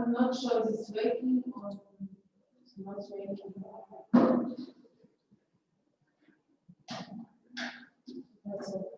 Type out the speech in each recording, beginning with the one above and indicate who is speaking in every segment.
Speaker 1: I'm not sure if it's working or it's not working. That's all.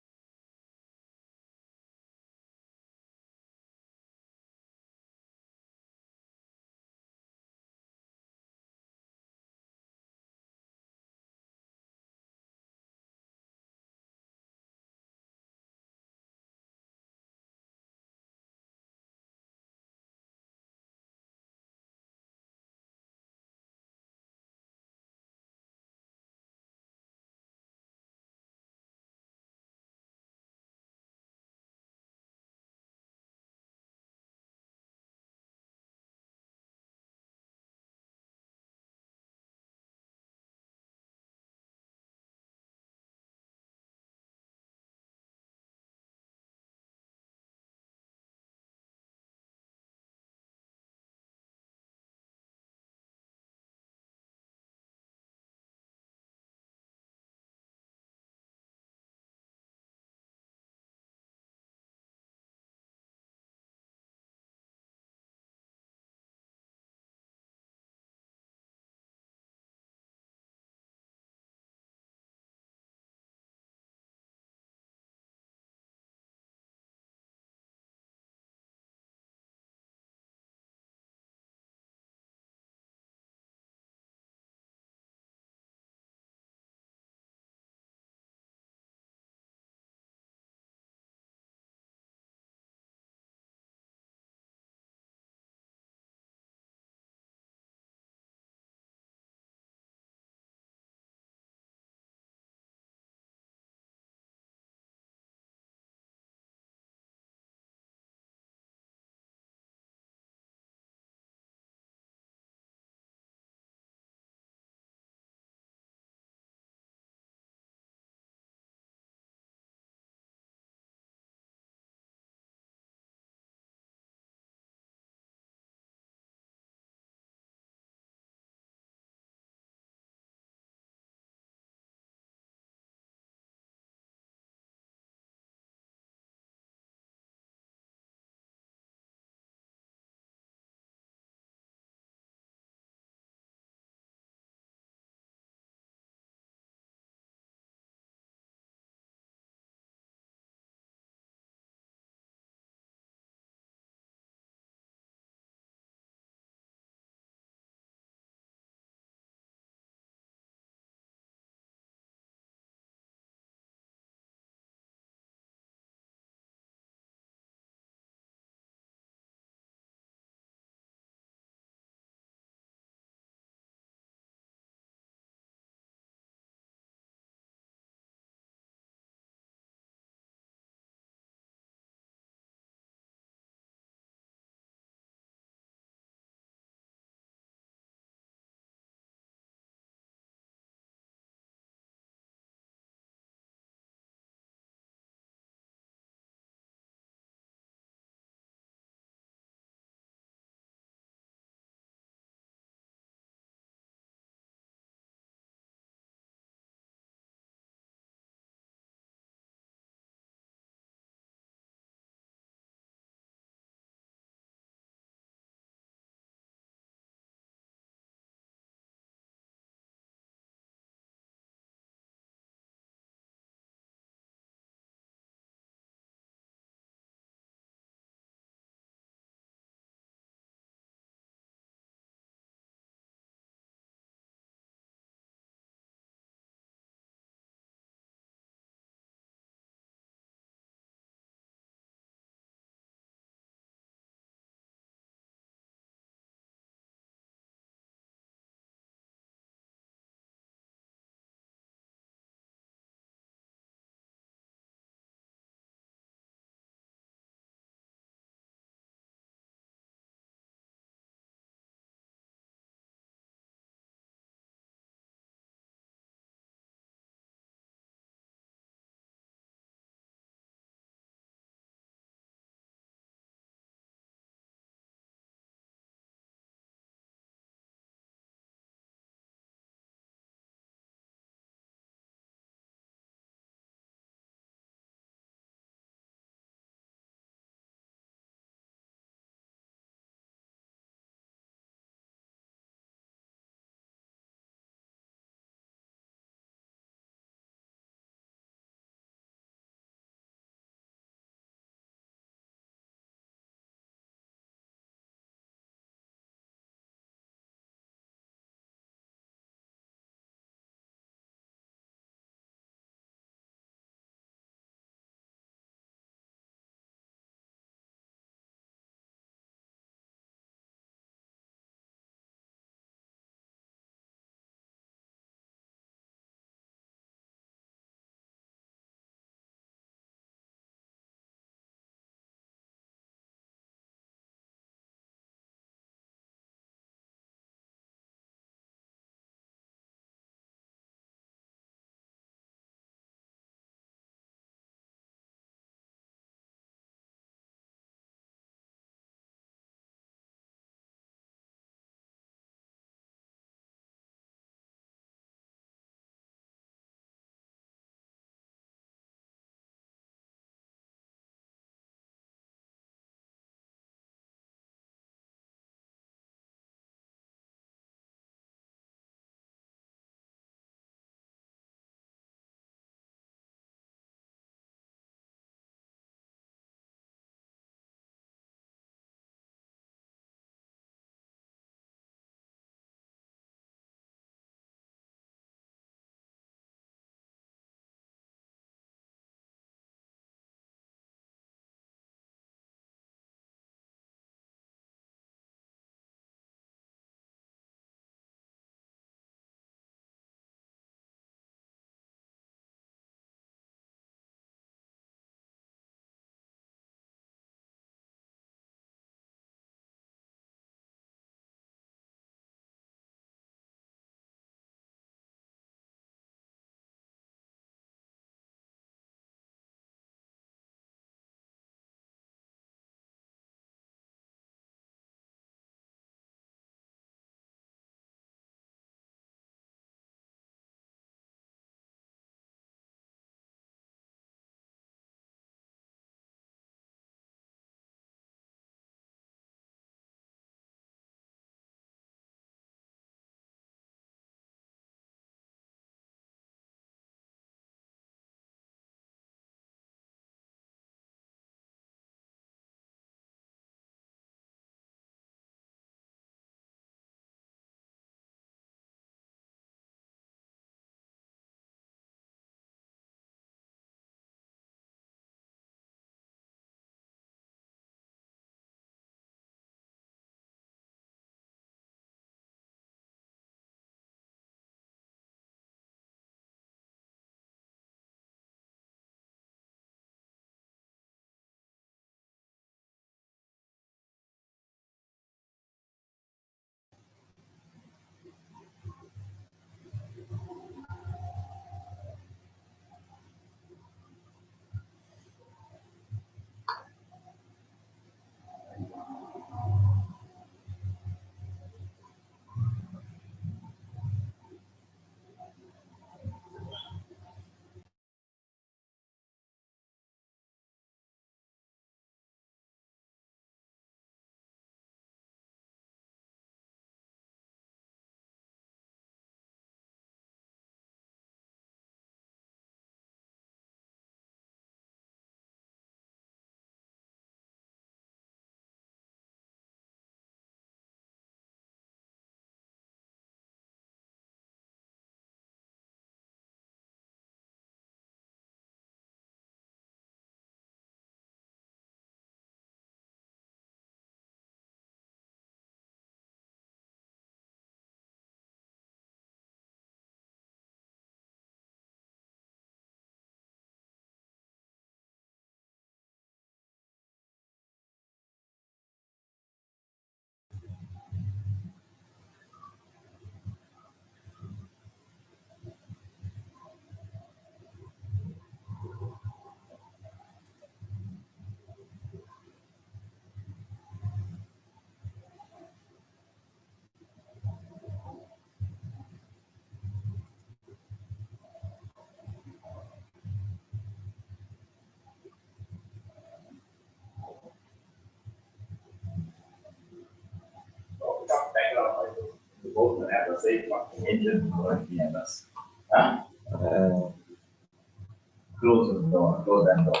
Speaker 2: Close the door, close that door.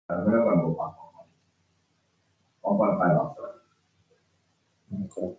Speaker 2: Berapa bukan? Open file after. Okay.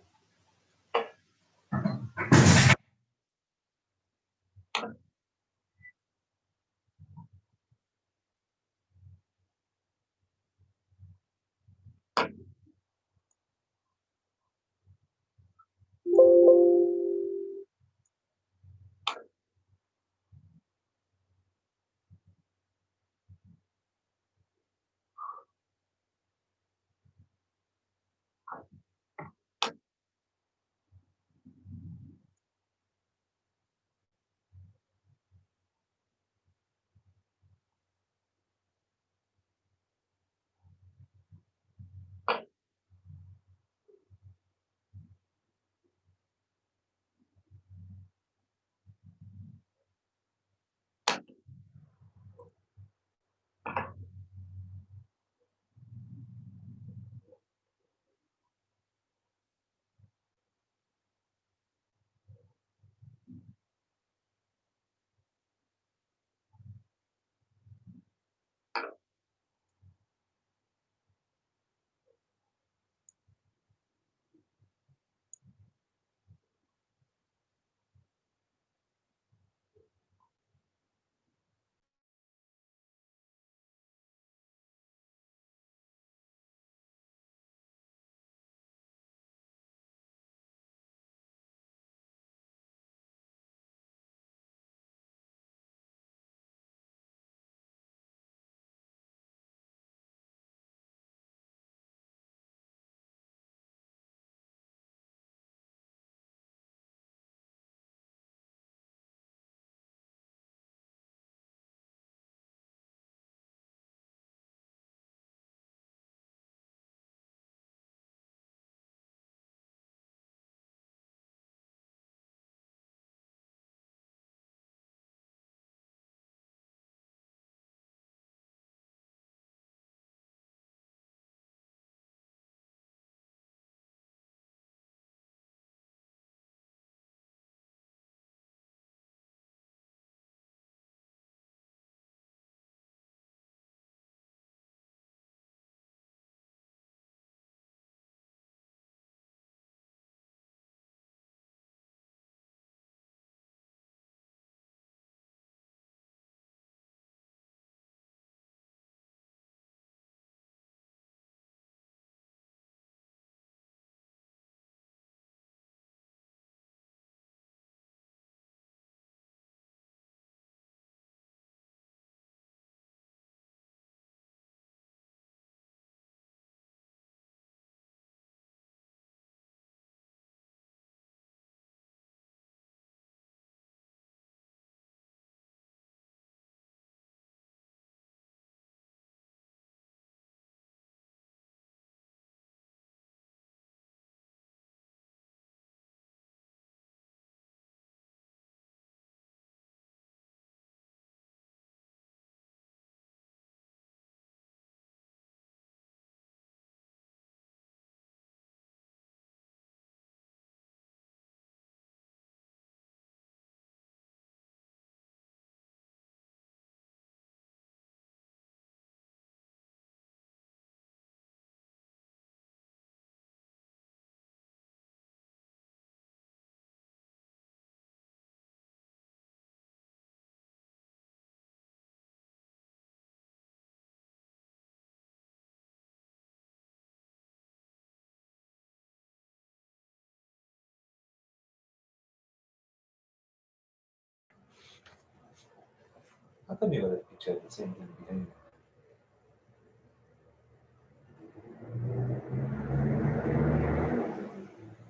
Speaker 3: How come you got a picture of the same thing behind you?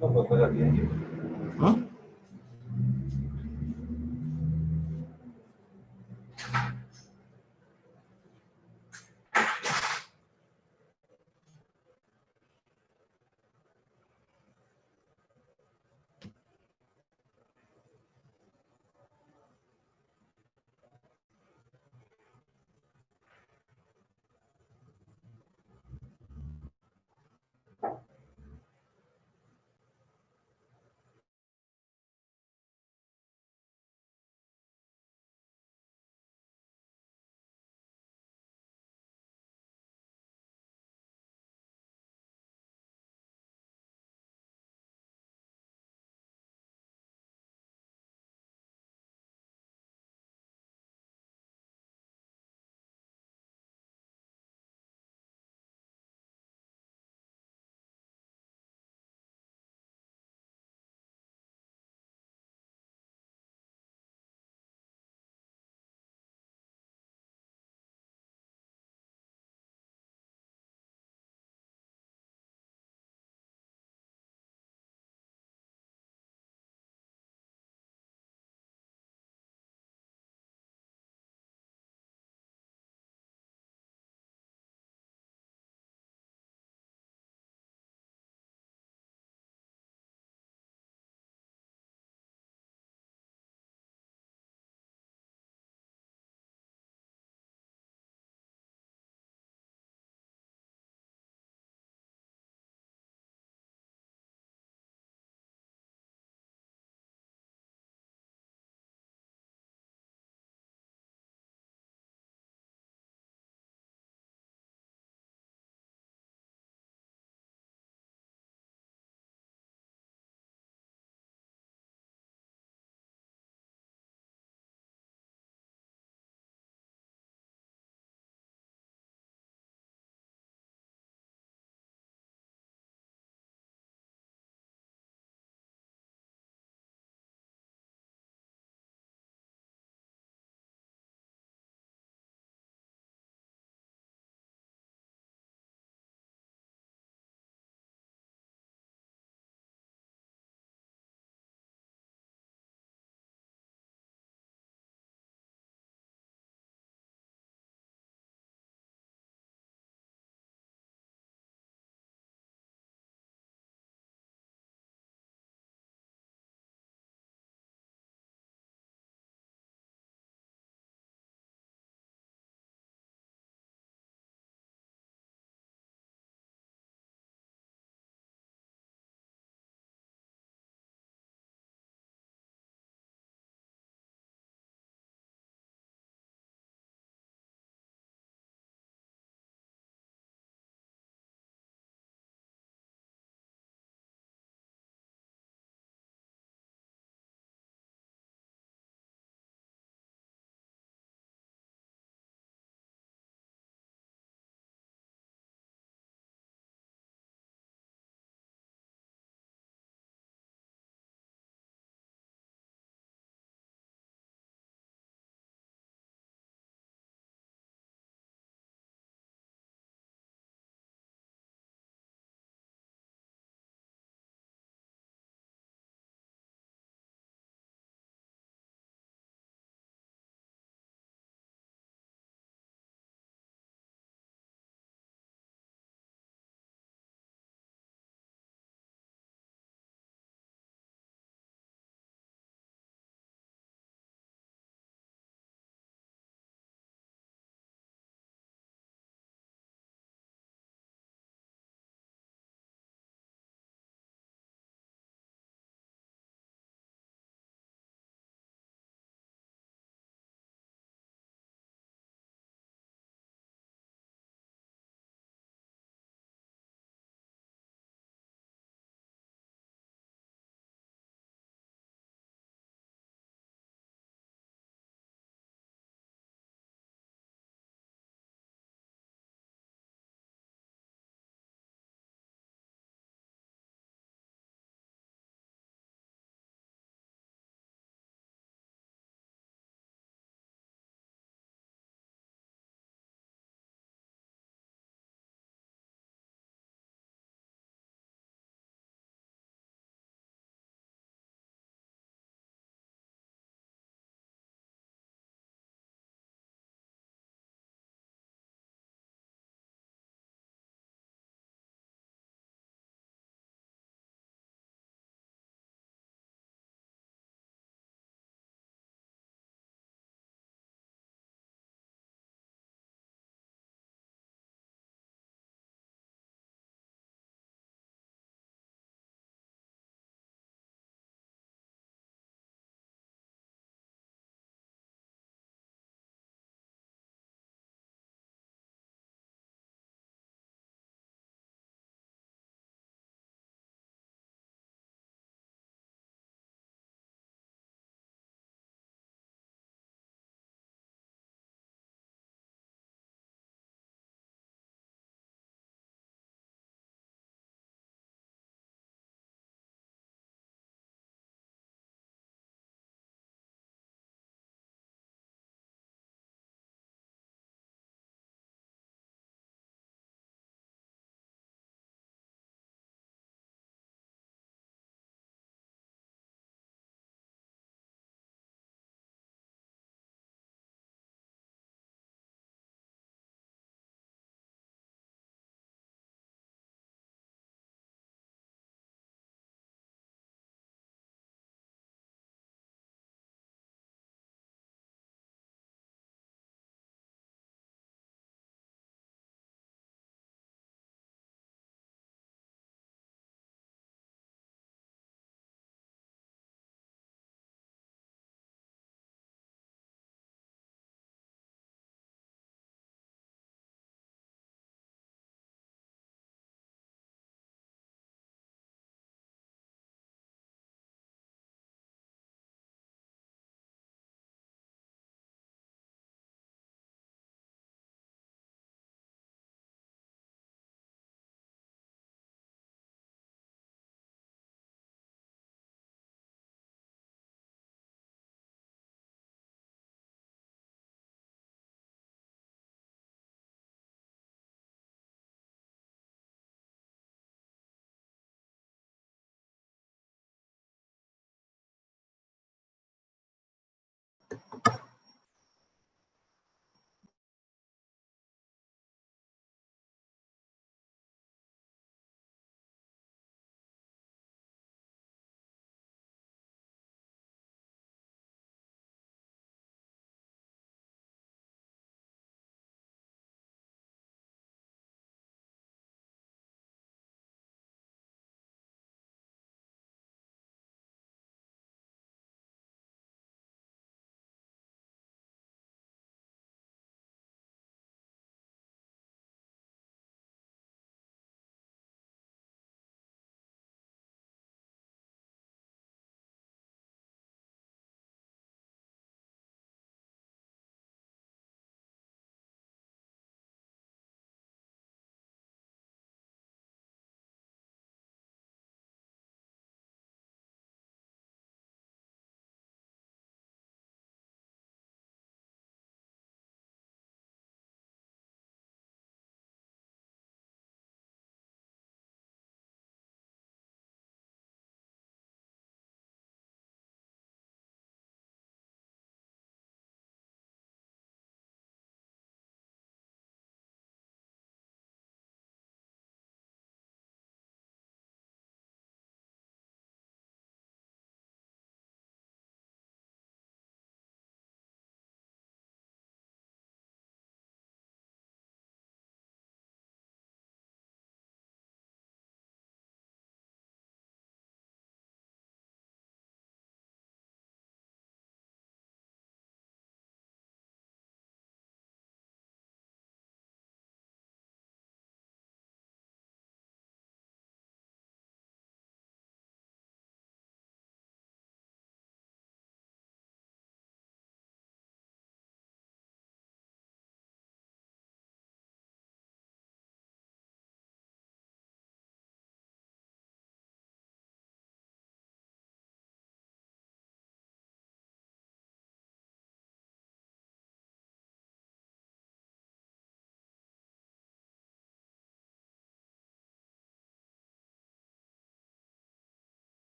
Speaker 3: No, pues juega bien.
Speaker 4: ¿Mm?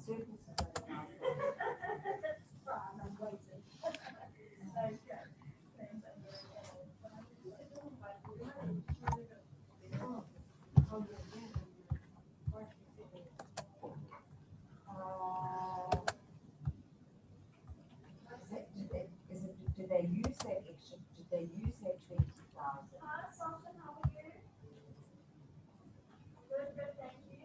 Speaker 4: Did they use that extra? Did they use that 20,000?
Speaker 5: Hi, Sultan, how are you? Good, good, thank you.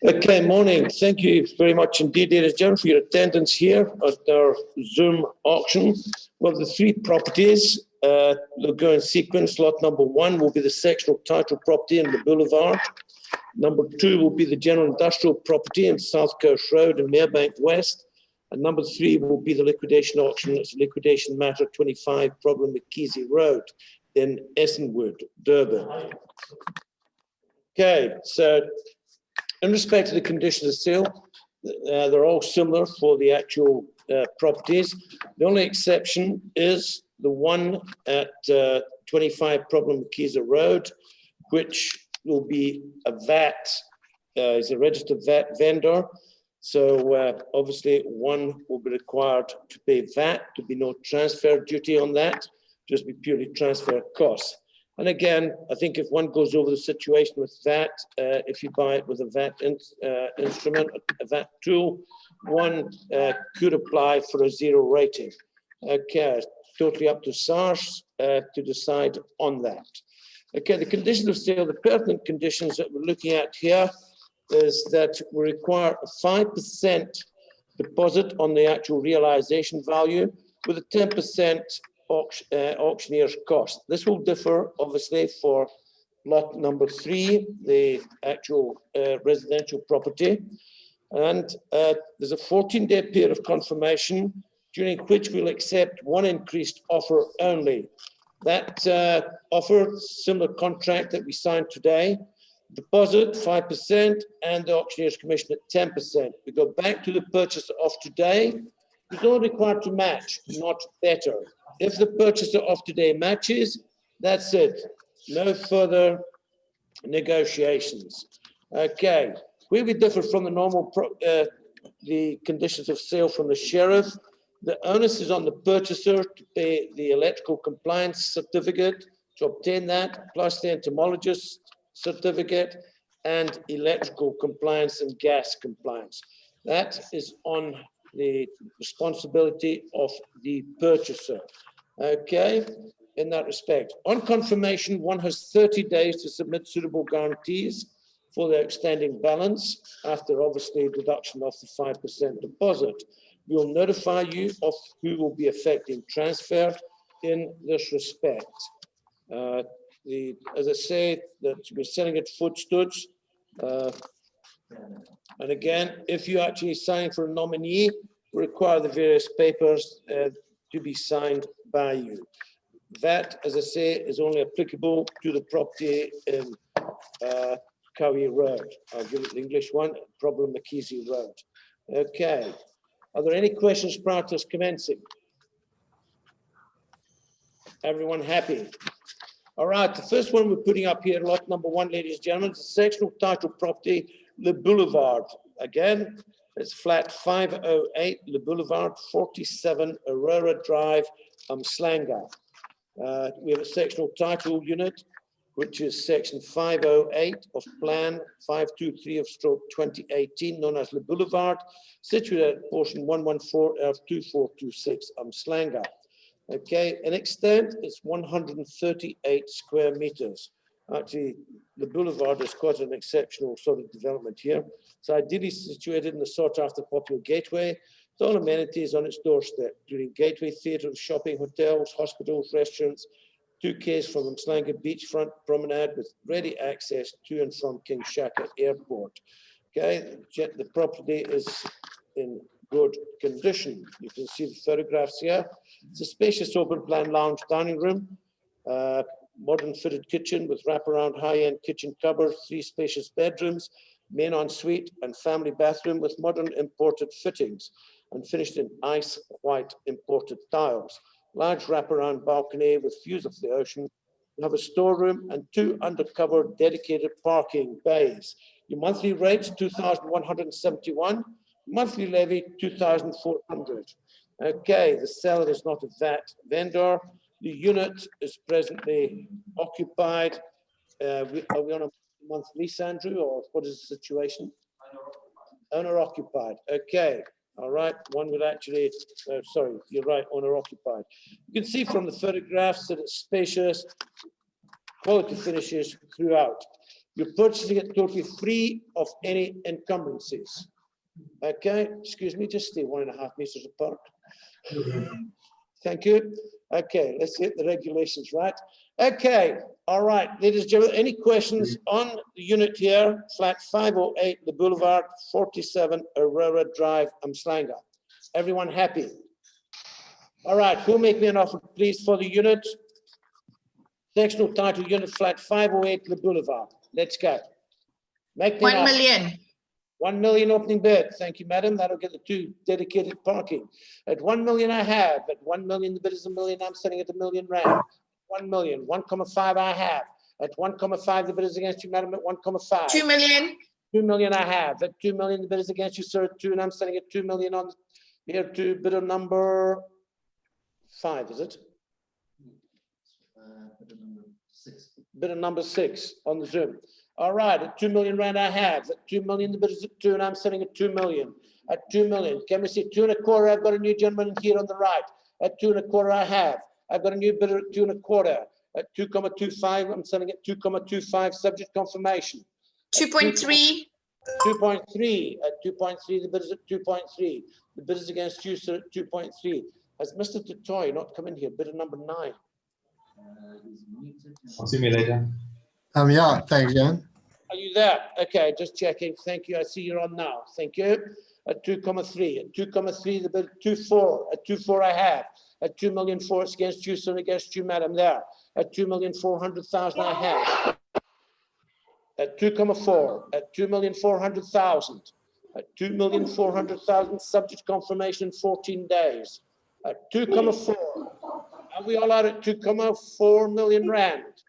Speaker 6: Okay, morning. Thank you very much indeed, ladies and gentlemen, for your attendance here at our Zoom auction. Well, the three properties, they'll go in sequence. Lot number 1 will be the sectional title property in the boulevard. Number 2 will be the general industrial property in South Coast Road and Merebank West. And number 3 will be the liquidation auction. It's liquidation matter 25, Problem McKeesey Road in Essenwood, Durban. Okay, so in respect to the conditions of sale, they're all similar for the actual properties. The only exception is the one at 25 Problem Keezer Road, which will be a VAT, is a registered VAT vendor. So obviously one will be required to pay VAT, to be no transfer duty on that, just be purely transfer costs. And again, I think if one goes over the situation with VAT, if you buy it with a VAT instrument, a VAT tool, one could apply for a 0 rating. Okay, totally up to SARS to decide on that. Okay, the conditions of sale, the pertinent conditions that we're looking at here is that we require a 5% deposit on the actual realization value with a 10% auctioneer's cost. This will differ, obviously, for lot number 3, the actual residential property. And there's a 14-day period of confirmation, during which we'll accept one increased offer only. That offer, similar contract that we signed today, deposit 5% and the auctioneer's commission at 10%. We go back to the purchaser of today, it's only required to match, not better. If the purchaser of today matches, that's it. No further negotiations. Okay, where we differ from the normal, the conditions of sale from the sheriff, the onus is on the purchaser to pay the electrical compliance certificate, to obtain that, plus the entomologist certificate and electrical compliance and gas compliance. That is on the responsibility of the purchaser. Okay, in that respect. On confirmation, one has 30 days to submit suitable guarantees for the outstanding balance after obviously deduction of the 5% deposit. We'll notify you of who will be affecting transfer in this respect. As I say, that we're selling it footstoods. And again, if you actually sign for a nominee, require the various papers to be signed by you. That, as I say, is only applicable to the property in Cowie Road. I'll give it the English one, Problem McKeezy Road. Okay. Are there any questions prior to us commencing? Everyone happy? All right, the first one we're putting up here, lot number 1, ladies and gentlemen, is a sectional title property, Le Boulevard. Again, it's flat 508, Le Boulevard, 47 Aurora Drive, Umslanga. We have a sectional title unit, which is section 508 of plan 523 of stroke 2018, known as Le Boulevard, situated at portion 114 of 2426 Umslanga. Okay, in extent, it's 138 square meters. Actually, the boulevard is quite an exceptional sort of development here. It's ideally situated in the sought-after popular gateway, with all amenities on its doorstep, including gateway, theatre, shopping, hotels, hospitals, restaurants, 2 k's from Umslanga beachfront promenade with ready access to and from King Shaka Airport. Okay, the property is in good condition. You can see the photographs here. It's a spacious open plan lounge dining room, modern fitted kitchen with wraparound high-end kitchen cupboard, 3 spacious bedrooms, main ensuite and family bathroom with modern imported fittings and finished in ice white imported tiles. Large wraparound balcony with views of the ocean. You have a storeroom and 2 undercover dedicated parking bays. Your monthly rates, 2,171. Monthly levy, 2,400. Okay, the seller is not a VAT vendor. The unit is presently occupied. Are we on a month lease, Andrew, or what is the situation? Owner occupied. Okay, all right. One would actually, sorry, you're right, owner occupied. You can see from the photographs that it's spacious, quality finishes throughout. You're purchasing it totally free of any encumbrances. Okay, excuse me, just stay 1.5 meters apart. Thank you. Okay, let's get the regulations right. Okay, all right, ladies and gentlemen, any questions on the unit here? Flat 508, the Boulevard, 47 Aurora Drive, Umslanga. Everyone happy? All right, who'll make me an offer, please, for the unit? Sectional title unit, flat 508, the Boulevard. Let's go. Make them
Speaker 7: 1
Speaker 6: up.
Speaker 7: million.
Speaker 6: 1 million opening bid. Thank you, madam. That'll get the 2 dedicated parking. At 1 million I have. At 1 million, the bid is a million. I'm selling at £1 million. 1 million. 1,5 I have. At 1,5, the bid is against you, madam, at 1,5.
Speaker 7: 2 million.
Speaker 6: 2 million I have. At 2 million, the bid is against you, sir, at 2, and I'm selling at 2 million on here to bidder number 5, is it? Bidder number 6 on the Zoom. All right, at 2 million rand I have. At 2 million, the bid is at 2, and I'm selling at 2 million. At 2 million, can we see 2 1/4? I've got a new gentleman here on the right. At 2 1/4 I have. I've got a new bidder at 2 1/4. At 2,25, I'm selling at 2,25, subject confirmation.
Speaker 7: 2.3.
Speaker 6: 2.3. At 2.3, the bid is at 2.3. The bid is against you, sir, at 2.3. Has Mr. Dutoy not come in here? Bidder number 9.
Speaker 3: I'll see you later.
Speaker 8: Yeah, thanks, Jan.
Speaker 6: Are you there? Okay, just checking. Thank you. I see you're on now. Thank you. At 2.3. At 2.3, the bid 2.4. At 2.4, I have. At 2,000,004, it's against you, sir, against you, madam, there. At 2,400,000, I have. At 2.4. At 2,400,000. At 2,400,000, subject confirmation in 14 days. At 2.4. Are we all out at 2.4 million rand?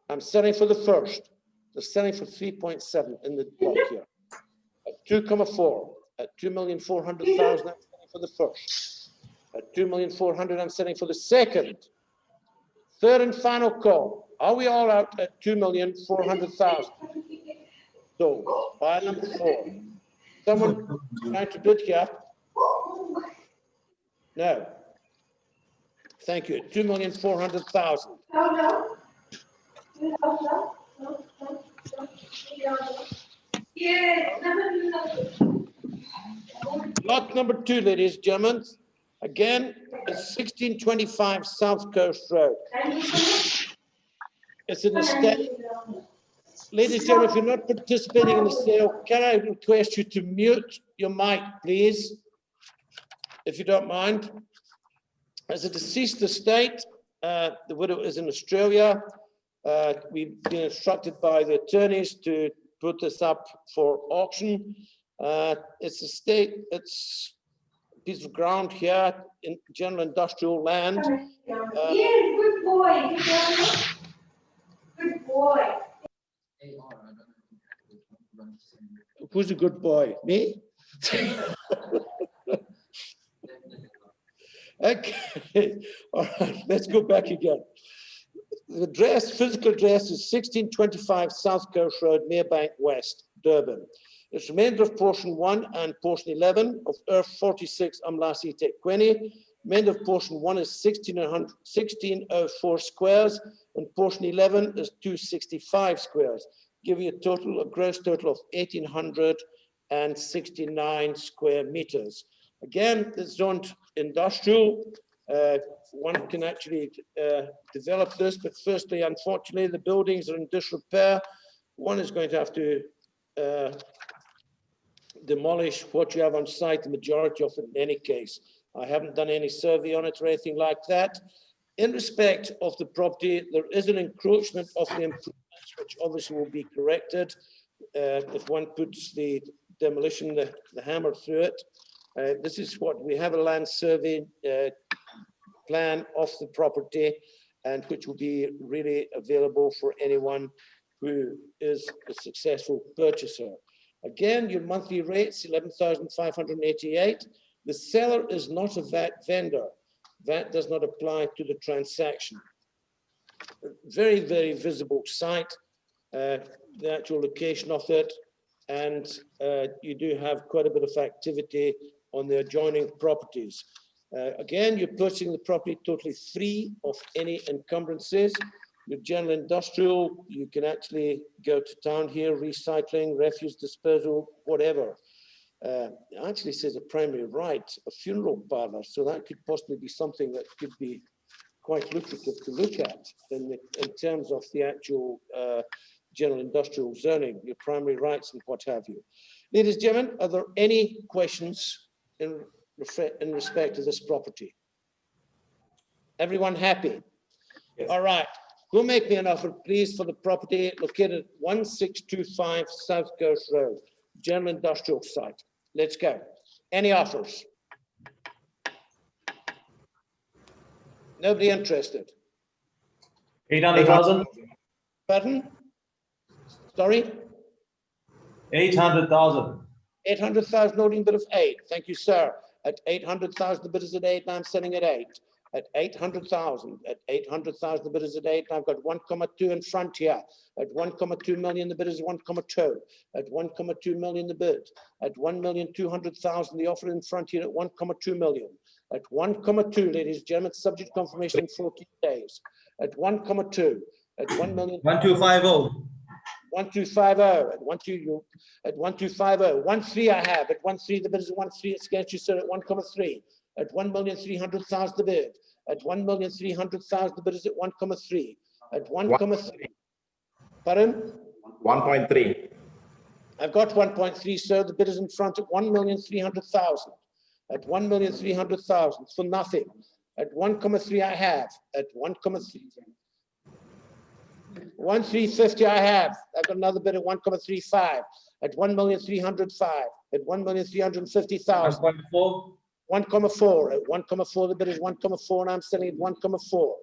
Speaker 6: I'm selling for the first. They're selling for 3.7 in the block here. At 2.4. At 2,400,000, I'm selling for the first. At 2,400,000, I'm selling for the second. Third and final call. Are we all out at 2,400,000? So, buy number 4. Someone trying to bid here? No. Thank you. 2,400,000. Lot number 2, ladies and gentlemen. Again, it's 1625 South Coast Road. It's in the state. Ladies and gentlemen, if you're not participating in the sale, can I request you to mute your mic, please? If you don't mind. As a deceased estate, the widow is in Australia. We've been instructed by the attorneys to put this up for auction. It's a state, it's a piece of ground here in general industrial land.
Speaker 1: Good boy. Good boy.
Speaker 6: Who's a good boy? Me? Okay, all right, let's go back again. The address, physical address is 1625 South Coast Road, Merebank West, Durban. It's remainder of portion 1 and portion 11 of Earth 46 Umlasi Tekwini. Remainder of portion 1 is 1604 squares, and portion 11 is 265 squares, giving a gross total of 1,869 square meters. Again, it's zoned industrial. One can actually develop this, but firstly, unfortunately, the buildings are in disrepair. One is going to have to demolish what you have on site, the majority of it in any case. I haven't done any survey on it or anything like that. In respect of the property, there is an encroachment of the improvements, which obviously will be corrected if one puts the demolition, the hammer through it. This is what we have, a land survey plan of the property, and which will be really available for anyone who is a successful purchaser. Again, your monthly rates, 11,588. The seller is not a VAT vendor. VAT does not apply to the transaction. Very, very visible site, the actual location of it, and you do have quite a bit of activity on the adjoining properties. Again, you're purchasing the property totally free of any encumbrances. Your general industrial, you can actually go to town here, recycling, refuse disposal, whatever. It actually says a primary right, a funeral parlor, so that could possibly be something that could be quite lucrative to look at in terms of the actual general industrial zoning, your primary rights and what have you. Ladies and gentlemen, are there any questions in respect to this property? Everyone happy?
Speaker 3: Yes.
Speaker 6: All right. Who make me an offer, please, for the property located at 1625 South Coast Road, general industrial site? Let's go. Any offers? Nobody interested?
Speaker 3: 800,000.
Speaker 6: Pardon? Sorry?
Speaker 3: 800,000.
Speaker 6: 800,000, loading bid of 8. Thank you, sir. At 800,000, the bid is at 8, and I'm selling at 8. At 800,000, the bid is at 8, and I've got 1,2 in front here. At 1,2 million, the bid is 1,2. At 1,2 million, the bid. At 1,200,000, the offer in front here at 1,2 million. At 1,2, ladies and gentlemen, subject confirmation in 14 days. At 1,2, at 1 million.
Speaker 3: 1250.
Speaker 6: 1250 at 12, at 1250, 13 I have at 13. The bid is 13. It's against you, sir, at 1,3. At 1,300,000 the bid. At 1,300,000 the bid is at 1,3. At 1,3. Pardon?
Speaker 7: 1.3.
Speaker 6: I've got 1.3, sir. The bid is in front at 1,300,000. At 1,300,000 for nothing. At 1,3 I have. At 1,3. 1,350 I have. I've got another bid at 1,35. At 1,305. At 1,350,000.
Speaker 3: 1.4.
Speaker 6: 1,4. At 1,4 the bid is 1,4 and I'm selling at 1,4.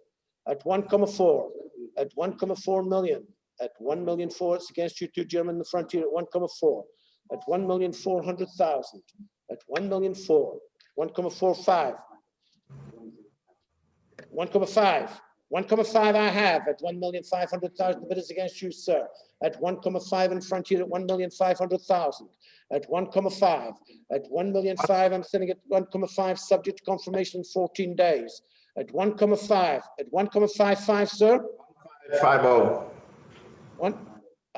Speaker 6: At 1,4. At 1,4 million. At 1,400,000. It's against you two gentlemen in the front here at 1,4. At 1,400,000. At 1,400,000. 1,45. 1,5. 1,5 I have at 1,500,000. The bid is against you, sir. At 1,5 in front here at 1,500,000. At 1,5. At 1,500,000, I'm sitting at 1,5 subject to confirmation in 14 days. At 1,5. At 1,55, sir.
Speaker 7: 50.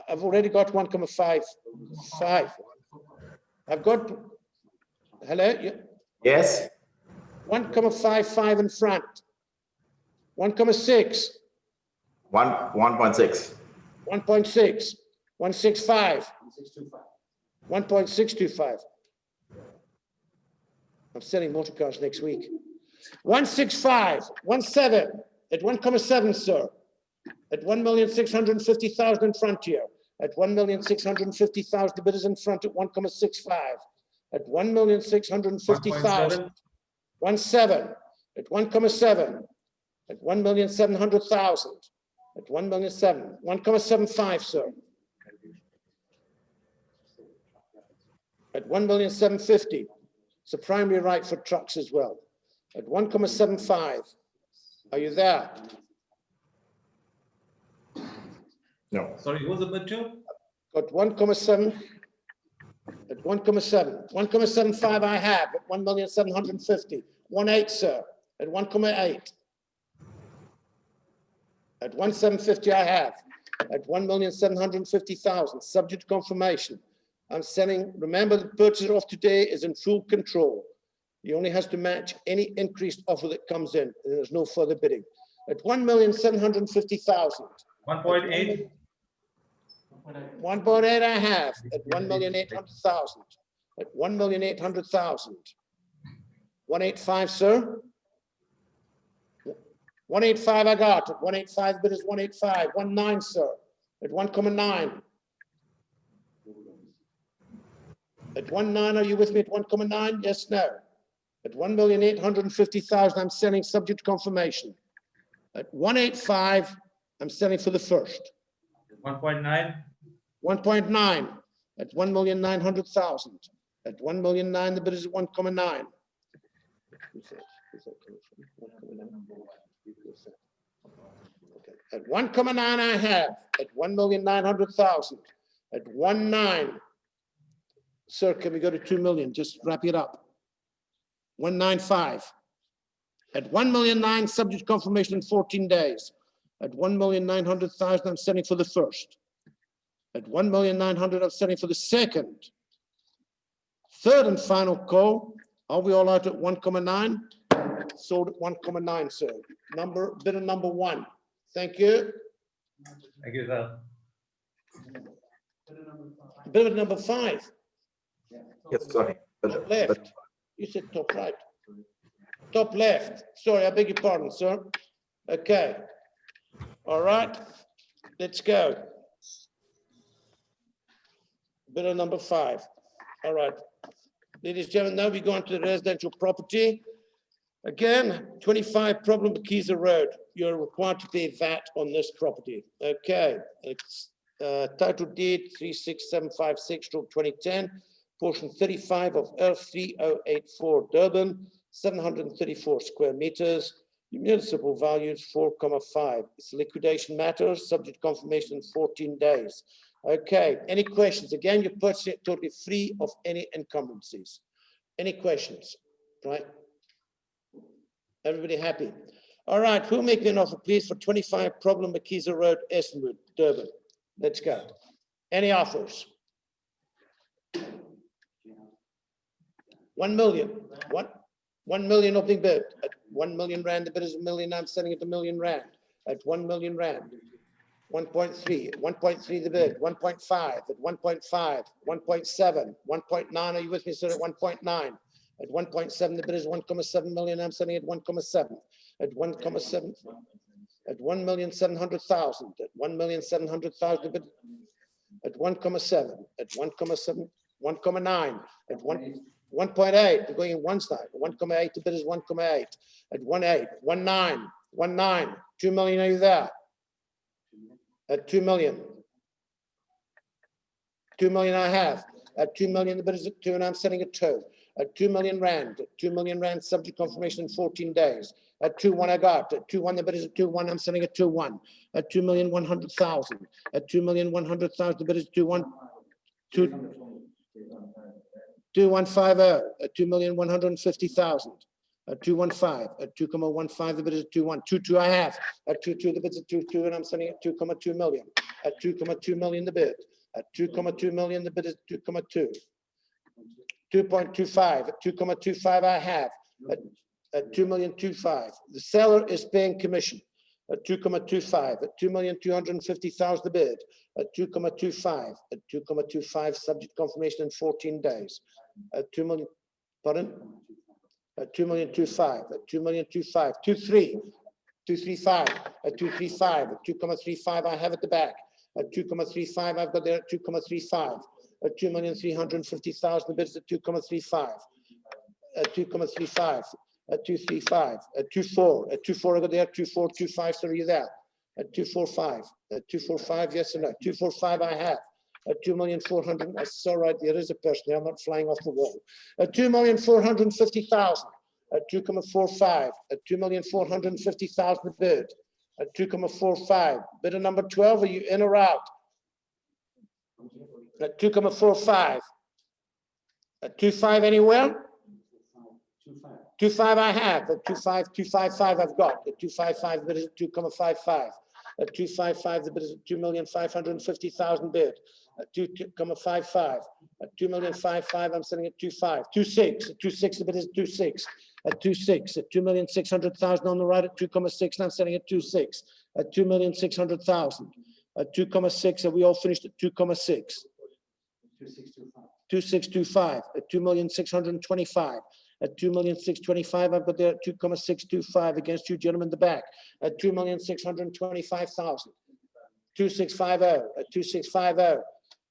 Speaker 6: I've already got 1,55. I've got, hello?
Speaker 7: Yes.
Speaker 6: 1,55 in front. 1,6.
Speaker 7: 1.6.
Speaker 6: 1.6. 165. 1.625. I'm selling motor cars next week. 165. 17. At 1,7, sir. At 1,650,000 in front here. At 1,650,000, the bid is in front at 1,65. At 1,650,000. 1.7. At 1,7. At 1,700,000. At 1,700,000. 1,75, sir. At 1,750,000. It's a primary right for trucks as well. At 1,75. Are you there?
Speaker 7: No.
Speaker 3: Sorry, who's the bid to?
Speaker 6: Got 1,7. At 1,7. 1,75 I have at 1,750,000. 1.8, sir. At 1,8. At 1,750 I have. At 1,750,000. Subject to confirmation. I'm selling. Remember, the purchaser of today is in full control. He only has to match any increased offer that comes in. And there's no further bidding. At 1,750,000.
Speaker 3: 1.8.
Speaker 6: 1.8 I have at 1,800,000. At 1,800,000. 185, sir. 185 I got. At 185, bid is 185. 19, sir. At 1,9. At 1.9, are you with me at 1,9? Yes, no. At 1,850,000, I'm selling subject to confirmation. At 185, I'm selling for the first.
Speaker 3: 1.9.
Speaker 6: 1.9 at 1,900,000. At 1,900,000, the bid is at 1,9. Okay. At 1,9 I have at 1,900,000. At 1.9. Sir, can we go to 2 million? Just wrap it up. 1.95. At 1,900,000, subject confirmation in 14 days. At 1,900,000, I'm selling for the first. At 1,900,000, I'm selling for the second. Third and final call. Are we all out at 1,9? Sold at 1,9, sir. Bidder number 1. Thank you.
Speaker 3: Thank you, sir.
Speaker 6: Bidder number 5.
Speaker 7: Yes, sorry.
Speaker 6: Top left. You said top right. Top left. Sorry, I beg your pardon, sir. Okay. All right, let's go. Bidder number 5. All right. Ladies and gentlemen, now we go on to the residential property. Again, 25 Problem Bakiza Road. You're required to pay VAT on this property. Okay, it's title deed 36756/2010, portion 35 of L3084 Durban, 734 square meters. Municipal values 4,5. It's a liquidation matter, subject confirmation in 14 days. Okay, any questions? Again, you're purchasing it totally free of any encumbrances. Any questions? Right? Everybody happy? All right, who'll make me an offer, please, for 25 Problem Bakiza Road, Essenwood, Durban? Let's go. Any offers? 1 million. 1 million opening bid. At 1 million rand, the bid is a million. I'm selling it a million rand. At 1 million rand. 1.3, 1.3 the bid, 1.5, at 1.5, 1.7, 1.9, are you with me, sir, at 1.9? At 1.7, the bid is 1.7 million, I'm selling at 1.7. At 1.7, at 1,700,000, at 1,700,000, the bid, at 1.7, at 1.7, 1.9, at 1.8, we're going in one side, 1.8, the bid is 1.8, at 1.8, 1.9, 2 million, are you there? At 2 million. 2 million I have. At 2 million, the bid is at 2, and I'm selling at 2. At 2 million rand. At 2 million rand, subject confirmation in 14 days. At 2.1 I got. At 2.1, the bid is at 2.1, I'm selling at 2.1. At 2,100,000. At 2,100,000, the bid is 2.1. 2.150. At 2,150,000. At 2.15, at 2.15, the bid is at 2.1. 2.2 I have. At 2.2, the bid is at 2.2, and I'm selling at 2.2 million. At 2.2 million, the bid. At 2.2 million, the bid is 2.2. 2.25, at 2.25 I have. At 2,000,025. The seller is paying commission. At 2.25, at 2,250,000 the bid. At 2.25, at 2.25, subject confirmation in 14 days. At 2 million, pardon? At 2,000,025, at 2,000,025, 2.3, 2.35, at 2.35, at 2.35 I have at the back. At 2.35 I've got there at 2.35. At 2,350,000 the bid is at 2.35. At 2.35, at 2.35, at 2.4, at 2.4 I got there at 2.4, 2.5, so are you there? At 2.45, at 2.45, yes or no? 2.45 I have. At 2,400,000, that's all right, there is a person, I'm not flying off the wall. At 2,450,000, at 2.45, at 2,450,000 the bid. At 2.45, bidder number 12, are you in or out? At 2.45, at 2.5 anywhere? 2.5 I have, at 2.5, 2.55 I've got, at 2.55 the bid is at 2.55. At 2.55 the bid is at 2,550,000 bid. At 2.55, at 2,055 I'm selling at 2.5. 2.6, at 2.6 the bid is 2.6. At 2.6, at 2,600,000 on the right at 2.6, and I'm selling at 2.6. At 2,600,000. At 2.6, are we all finished at 2.6? 2.625. At 2,625. At 2,625, I've got there at 2.625 against you gentlemen in the back. At 2,625,000. 2.650. At 2.650.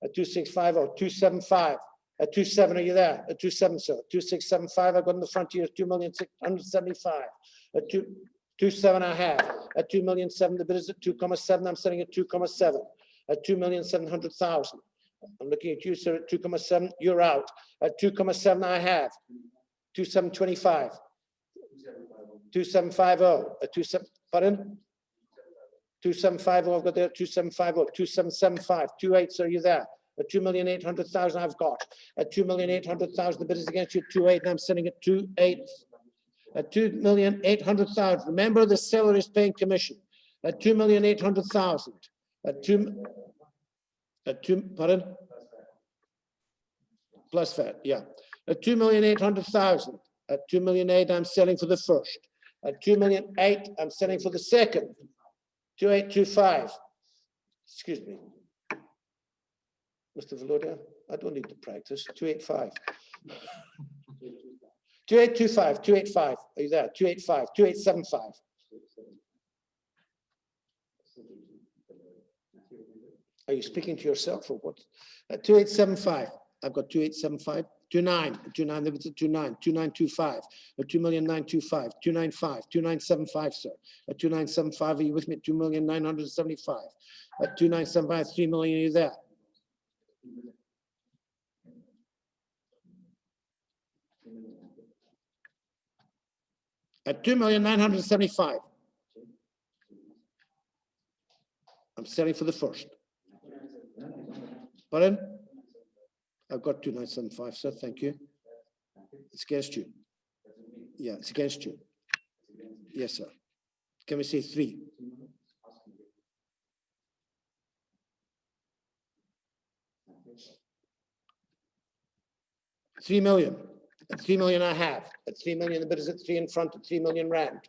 Speaker 6: At 2.650. 2.75. At 2.7, are you there? At 2.7, sir. 2.675, I've got in the front here, 2,675. At 2.7 I have. At 2,000,007, the bid is at 2.7, I'm selling at 2.7. At 2,700,000. I'm looking at you, sir, at 2.7, you're out. At 2.7 I have. 2.725. 2.750. At 2.7, pardon? 2.750, I've got there, 2.750. 2.775. 2.8, sir, you there? At 2,800,000 I've got. At 2,800,000 the bid is against you at 2.8 and I'm selling at 2.8. At 2,800,000. Remember the seller is paying commission. At 2,800,000. At 2, pardon? Plus VAT, yeah. At 2,800,000. At 2,000,008 I'm selling for the first. At 2,000,008 I'm selling for the second. 2.825. Excuse me. Mr. Veloda, I don't need to practice. 2.85. 2.825, 2.85. Are you there? 2.85, 2.875. Are you speaking to yourself or what? 2875. I've got 2875. 29, 29, there was a 29, 2925, 2,925, 295, 2975, sir. 2975, are you with me? 2,975. 2975, 3 million, are you there? At 2,975. I'm selling for the first. Pardon? I've got 2975, sir. Thank you. It's against you. Yeah, it's against you. Yes, sir. Can we say 3? $3 million. At 3 million I have. At 3 million, the bid is at 3 in front, at 3 million rand.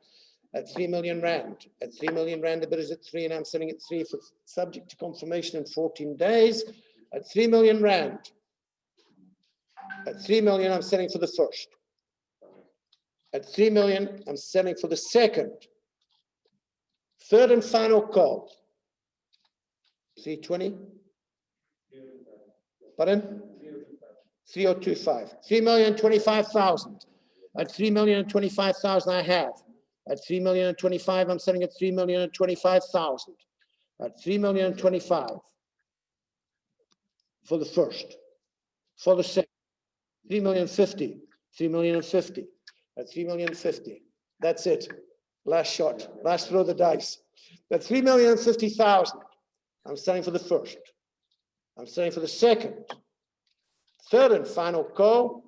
Speaker 6: At 3 million rand. At 3 million rand, the bid is at 3, and I'm selling at 3 for subject to confirmation in 14 days. At 3 million rand. At 3 million, I'm selling for the first. At 3 million, I'm selling for the second. Third and final call. 320. Pardon? 3025. 3,025,000. At 3,025,000 I have. At 3,025,000, I'm selling at 3,025,000. At 3,025,000 for the first. For the second. 3,050,000. 3,050,000. At 3,050,000. That's it. Last shot. Last throw of the dice. At 3,050,000. I'm selling for the first. I'm selling for the second. Third and final call.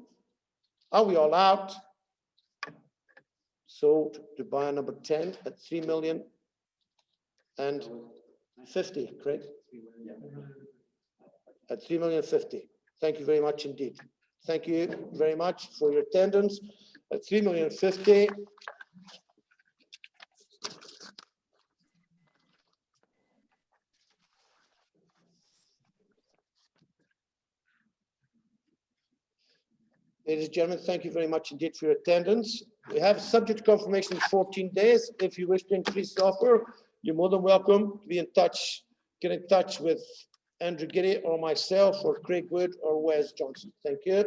Speaker 6: Are we all out? Sold to buyer number 10 at 3,050,000, correct? At 3,050,000. Thank you very much indeed. Thank you very much for your attendance. At 3,050,000. Ladies and gentlemen, thank you very much indeed for your attendance. We have subject to confirmation in 14 days. If you wish to increase the offer, you're more than welcome to be in touch. Get in touch with Andrew Giddy or myself or Craig Wood or Wes Johnson. Thank you.